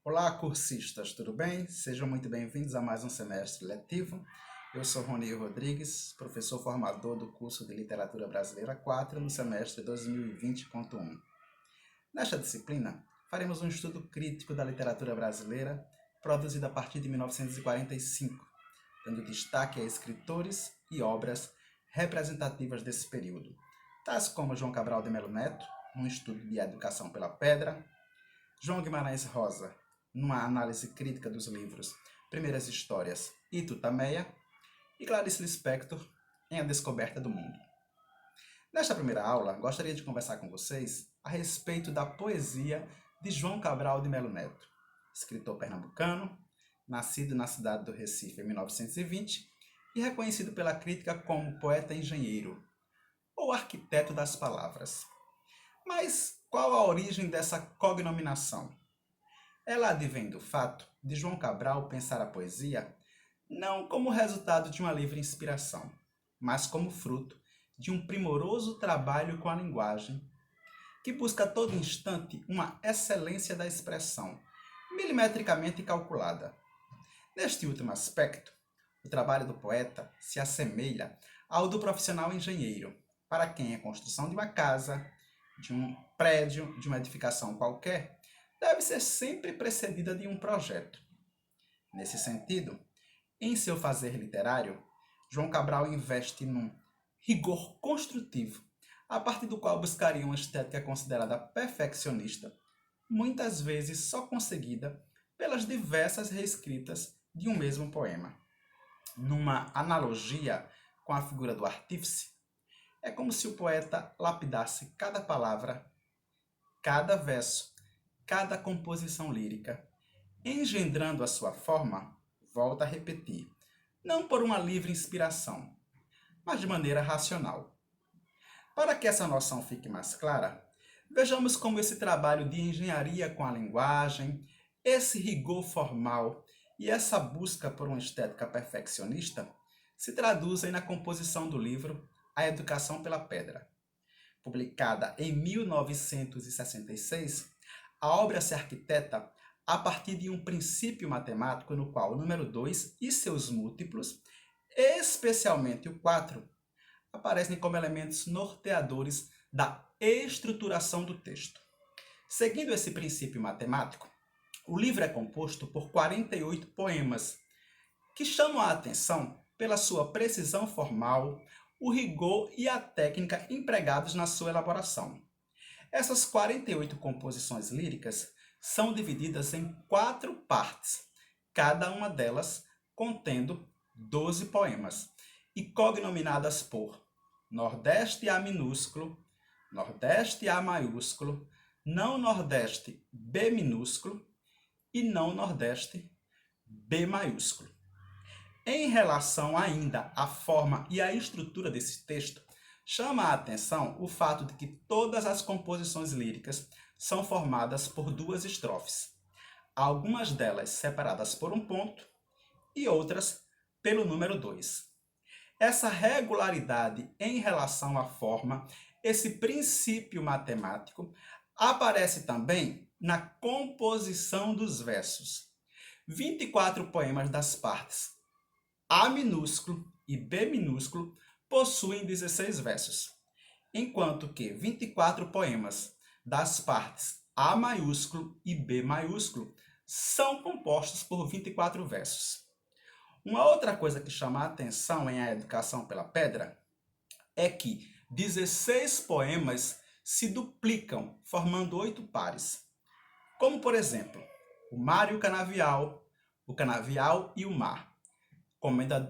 Olá, cursistas, tudo bem? Sejam muito bem-vindos a mais um semestre letivo. Eu sou Rony Rodrigues, professor formador do curso de Literatura Brasileira 4 no semestre 2020.1. Nesta disciplina, faremos um estudo crítico da literatura brasileira, produzida a partir de 1945, dando destaque a escritores e obras representativas desse período, tais como João Cabral de Melo Neto, num estudo de Educação pela Pedra, João Guimarães Rosa, numa análise crítica dos livros Primeiras Histórias e Tutameia, e Clarice Lispector em A Descoberta do Mundo. Nesta primeira aula, gostaria de conversar com vocês a respeito da poesia de João Cabral de Melo Neto, escritor pernambucano, nascido na cidade do Recife em 1920 e reconhecido pela crítica como poeta engenheiro, ou arquiteto das palavras. Mas qual a origem dessa cognominação? Ela advém do fato de João Cabral pensar a poesia não como resultado de uma livre inspiração, mas como fruto de um primoroso trabalho com a linguagem, que busca a todo instante uma excelência da expressão, milimetricamente calculada. Neste último aspecto, o trabalho do poeta se assemelha ao do profissional engenheiro, para quem a construção de uma casa, de um prédio, de uma edificação qualquer, deve ser sempre precedida de um projeto. Nesse sentido, em seu fazer literário, João Cabral investe num rigor construtivo, a partir do qual buscaria uma estética considerada perfeccionista, muitas vezes só conseguida pelas diversas reescritas de um mesmo poema. Numa analogia com a figura do artífice, é como se o poeta lapidasse cada palavra, cada verso, cada composição lírica, engendrando a sua forma, volta a repetir, não por uma livre inspiração, mas de maneira racional. Para que essa noção fique mais clara, vejamos como esse trabalho de engenharia com a linguagem, esse rigor formal e essa busca por uma estética perfeccionista se traduzem na composição do livro A Educação pela Pedra. Publicada em 1966, a obra se arquiteta a partir de um princípio matemático no qual o número 2 e seus múltiplos, especialmente o 4, aparecem como elementos norteadores da estruturação do texto. Seguindo esse princípio matemático, o livro é composto por 48 poemas, que chamam a atenção pela sua precisão formal, o rigor e a técnica empregados na sua elaboração. Essas 48 composições líricas são divididas em 4 partes, cada uma delas contendo 12 poemas, e cognominadas por Nordeste A minúsculo, Nordeste A maiúsculo, Não Nordeste B minúsculo e Não Nordeste B maiúsculo. Em relação ainda à forma e à estrutura desse texto, chama a atenção o fato de que todas as composições líricas são formadas por 2 estrofes, algumas delas separadas por um ponto e outras pelo número 2. Essa regularidade em relação à forma, esse princípio matemático, aparece também na composição dos versos. 24 poemas das partes A minúsculo e B minúsculo possuem 16 versos, enquanto que 24 poemas das partes A maiúsculo e B maiúsculo são compostos por 24 versos. Uma outra coisa que chama a atenção em A Educação pela Pedra é que 16 poemas se duplicam, formando 8 pares. Como, por exemplo, o Mar e o Canavial e o Mar,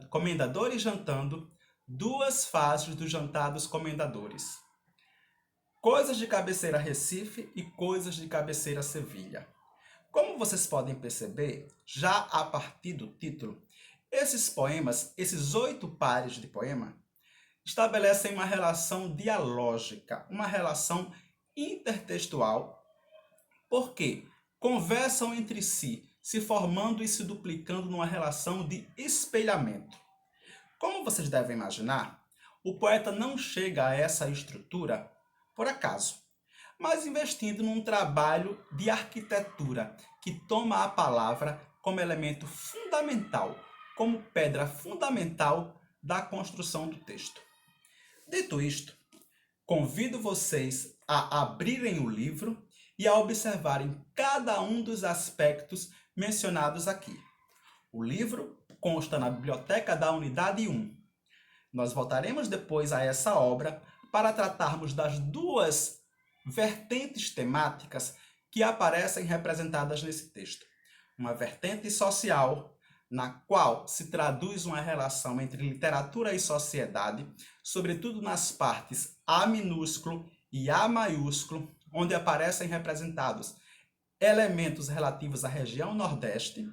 Comendadores jantando, 2 fases dos jantados comendadores, Coisas de cabeceira Recife e Coisas de cabeceira Sevilha. Como vocês podem perceber, já a partir do título, esses poemas, esses 8 pares de poema, estabelecem uma relação dialógica, uma relação intertextual, porque conversam entre si, se formando e se duplicando numa relação de espelhamento. Como vocês devem imaginar, o poeta não chega a essa estrutura por acaso, mas investindo num trabalho de arquitetura que toma a palavra como elemento fundamental, como pedra fundamental da construção do texto. Dito isto, convido vocês a abrirem o livro e a observarem cada um dos aspectos mencionados aqui. O livro consta na biblioteca da unidade 1. Nós voltaremos depois a essa obra para tratarmos das duas vertentes temáticas que aparecem representadas nesse texto. Uma vertente social, na qual se traduz uma relação entre literatura e sociedade, sobretudo nas partes A minúsculo e A maiúsculo, onde aparecem representados elementos relativos à região Nordeste,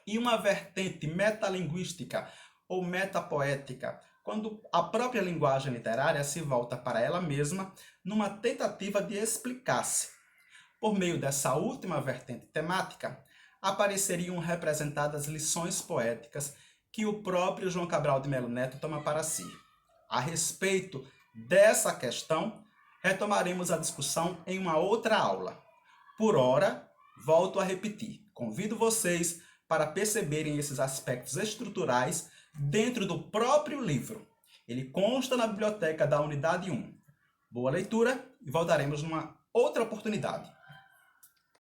e uma vertente metalinguística ou metapoética, quando a própria linguagem literária se volta para ela mesma numa tentativa de explicar-se. Por meio dessa última vertente temática, apareceriam representadas lições poéticas que o próprio João Cabral de Melo Neto toma para si. A respeito dessa questão, retomaremos a discussão em uma outra aula. Por ora, volto a repetir, convido vocês para perceberem esses aspectos estruturais dentro do próprio livro. Ele consta na biblioteca da unidade 1. Boa leitura e voltaremos numa outra oportunidade.